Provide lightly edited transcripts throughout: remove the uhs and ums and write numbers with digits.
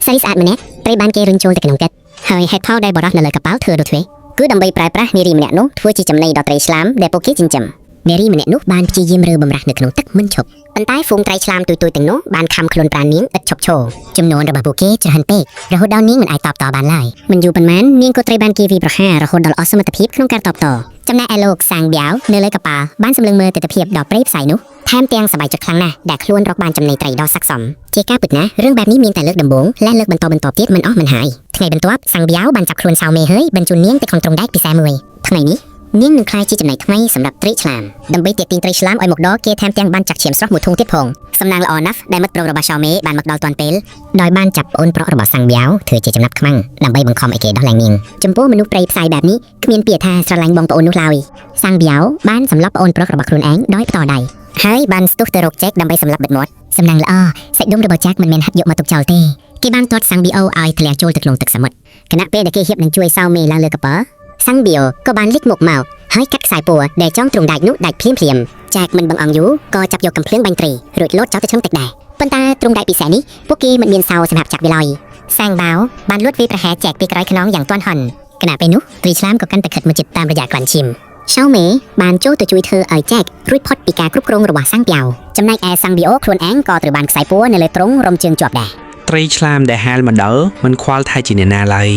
ស្រីស្អាតម្នាក់ត្រូវបានគេរុញចូលទៅក្នុងទឹកហើយហេតុផលដែលបរិះនៅលើកប៉ាល់ធ្វើដូចនេះគឺដើម្បីប្រើប្រាស់នារីម្នាក់នោះធ្វើជាចំណីដល់ត្រីឆ្លាមដែលពួកគេចិញ្ចឹមនារីម្នាក់នោះបានព្យាយាមរើបំរាស់នៅក្នុងទឹកមិនឈប់ប៉ុន្តែហ្វូងត្រីឆ្លាមទុយៗទាំងនោះបានខំខ្លួនប្រាណនាងឥតឈប់ឈរចំនួនរបស់ពួកគេច្រើនពេករហូតដល់នាងមិនអាចតបតបានឡើយមិនយូរប៉ុន្មាននាងក៏ត្រូវបានគេវាយប្រហាររហូតដល់អស់សមត្ថភាពក្នុងការតបតចំណែកឯលោកសាំងប៊ាវនៅលើកប៉ាល់បានសម្លឹងមើលទស្សនវិជ្ជាដល់ព្រៃផ្សៃនោះថែមទាំងសប្បាយចិត្តខ្លាំងណាស់ដែលខ្លួនរកបានចំណីត្រីដ៏ស័ក្តិសមជាការពិតណាស់រឿងបែបនេះមានតែលើកដំបូងและលើកបន្តទៀតមិនអស់មិនហើយថ្ងៃបន្ទាប់សាំងប៊ាវបានចាប់ខ្លួនសៅមេហើយបញ្ជូននាងទៅក្នុងទ្រង់ដែកពិសេសមួយថ្ងៃនេះនាងនឹងក្លាយជាចំណីថ្ងៃសម្រាប់ត្រីឆ្លាមដើម្បីទាក់ទាញត្រីឆ្លាមឲ្យមកដល់គេថែមទាំងបានចាក់ឈាមស្រស់មួយធុងទៀតផងសំណាងល្អណាស់ដែលមិត្តប្រុសរបស់សៅមេបានមកដល់ទាន់ពេលដោយបានចាប់ប្អូនប្រុសរបស់សាំងប៊ាវធ្វើជាចំណាប់ខ្មាំងដើម្បីបង្ខំឲ្យគេដោះលែងនាងចំពោះមនុស្សព្រៃផ្សាយបែបនេះគ្មានពាក្យថាស្រឡាញ់បងប្អូននោះឡើយសាំងប៊ាវបានសម្លាប់ប្អូនប្រុសរបស់ខ្លួនឯងដោយផ្ទាល់ដៃហើយបានស្ទុះទៅរកចែកដើម្បីសម្លាប់បិទមាត់សំណាងល្អសាច់ដុំរបស់ចាក់មិនមែនហាត់យកមកទុកចោលទេគេបានទាត់សាំងប៊ីអូឲ្យធ្លាក់ចូលទៅក្នុងទឹកសមុទ្រគណៈពេលដែលគេហៀបនឹងជួយសៅមេឡើងលើកប៉ាល់សាំងប៊ីអូក៏បានលិចមុខមកហើយកាត់ខ្សែពួរដែលចងទ្រង់ដែកនោះដាច់ភ្លាមចាក់មិនបង្អង់យូរក៏ចាប់យកកំភ្លើងបាញ់ត្រីរួចលោតចោលទៅក្នុងទឹកដែរប៉ុន្តែទ្រង់ដែកពិសេសនេះពួកគេមិនមានសៅសម្រាប់ចាប់វាឡើយសាំងប៊ាវបានលួចវាប្រហែលចែកពីក្រោយខ្នងយ៉ាងទាន់ហន់គណៈពេលនោះត្រីឆ្លាមក៏កាន់តែខិតមកជិតតាមរយៈក្រាន់ឈាមសៅមេបានចូលទៅជួយធ្វើឲ្យចែករួចផុតពីការគ្រប់គ្រងរបស់សាំងប៊ាវចំណែកឯសាំងប៊ីអូខ្លួនឯងក៏ត្រូវបានខ្សែពួរនៅលើទ្រង់រំជើងជាប់ដែរត្រីឆ្លាមដែលហាលមកដល់មិនខ្វល់ថាជាអ្នកណាឡើយ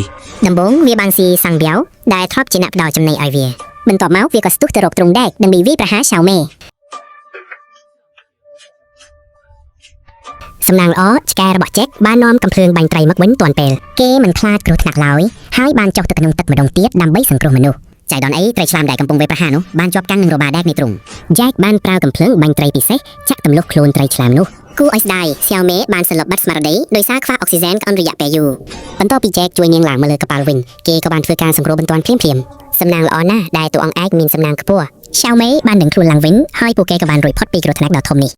ដំបូងវាបានស៊ីសាំងប៊ាវដែលធ្លាប់ជាអ្នកផ្ដល់ចំណីឲ្យវាបន្ទាប់មកវាក៏ស្ទុះទៅរកទ្រង់ដែកដើម្បីវាយប្រហារសៅមេសំណាងល្អឆ្កែរបស់ចែកបាននាំកំភ្លើងបាញ់ត្រីមកវិញទាន់ពេលគេមិនខ្លាចគ្រោះថ្នាក់ឡើយហើយបានចុះទៅក្នុងទឹកម្ដងទៀតដើម្បីសង្គ្រោះមនុស្សចៃដនអីត្រីឆ្លាមដែលកំពុងវាយប្រហារនោះបានជាប់កាន់នឹងរបាដែកនៃទ្រង់ចែកបានប្រើកំភ្លើងបាញ់ត្រីពិសេសចាក់ទម្លុះខ្លួនត្រីឆ្លាមនោះគួរឲ្យស្ដាយសៅមេបានសន្លប់បាត់ស្មារតីដោយសារខ្វះអុកស៊ីហ្សែនអស់រយៈពេលយូរបន្ទាប់ពីចែកជួយនាងឡើងមកលើកប៉ាល់វិញគេក៏បានធ្វើការសង្គ្រោះបន្ទាន់ភ្លាមសំណាងល្អណាស់ដែលតួអង្គឯកមានសំណាងខ្ពស់សៅមេបាននឹងខ្លួនឡើងវិញហើយពួកគេក៏បានរួចផុតពីគ្រោះថ្នាក់ដ៏ធំនេះ